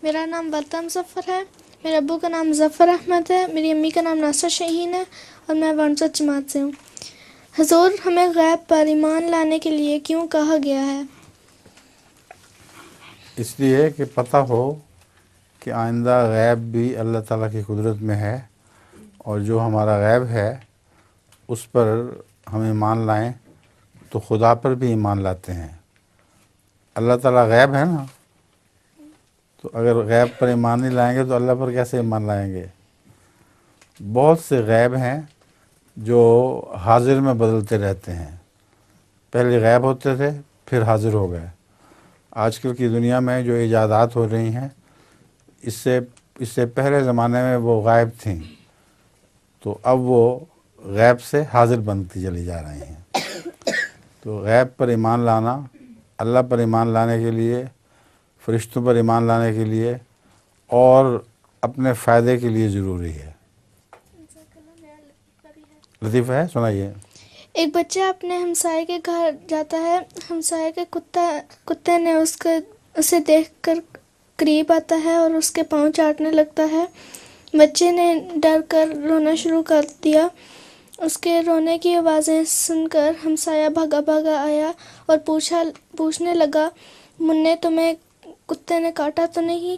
میرا نام ولتم ظفر ہے. میرے ابو کا نام ظفر احمد ہے. میری امی کا نام ناصر شہین ہے اور میں ونزت جماعت سے ہوں. حضور، ہمیں غیب پر ایمان لانے کے لیے کیوں کہا گیا ہے؟ اس لیے کہ پتہ ہو کہ آئندہ غیب بھی اللہ تعالیٰ کی قدرت میں ہے، اور جو ہمارا غیب ہے اس پر ہم ایمان لائیں تو خدا پر بھی ایمان لاتے ہیں. اللہ تعالیٰ غیب ہے نا، تو اگر غیب پر ایمان نہیں لائیں گے تو اللہ پر کیسے ایمان لائیں گے؟ بہت سے غیب ہیں جو حاضر میں بدلتے رہتے ہیں. پہلے غیب ہوتے تھے پھر حاضر ہو گئے. آج کل کی دنیا میں جو ایجادات ہو رہی ہیں اس سے پہلے زمانے میں وہ غائب تھیں، تو اب وہ غیب سے حاضر بنتی چلی جا رہی ہیں. تو غیب پر ایمان لانا اللہ پر ایمان لانے کے لیے، فرشتوں پر ایمان لانے کے لیے اور اپنے فائدے کے لیے ضروری ہے. لطیفہ ہے، سنائیے. ایک بچہ اپنے ہمسائے کے گھر جاتا ہے. ہمسائے کے کتے نے اسے دیکھ کر قریب آتا ہے اور اس کے پاؤں چاٹنے لگتا ہے. بچے نے ڈر کر رونا شروع کر دیا. اس کے رونے کی آوازیں سن کر ہمسایہ بھاگا بھاگا آیا اور پوچھنے لگا، منّے، تمہیں کتے نے کاٹا تو نہیں؟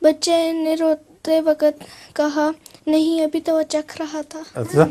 بچے نے روتے وقت کہا، نہیں، ابھی تو وہ چکھ رہا تھا. اچھا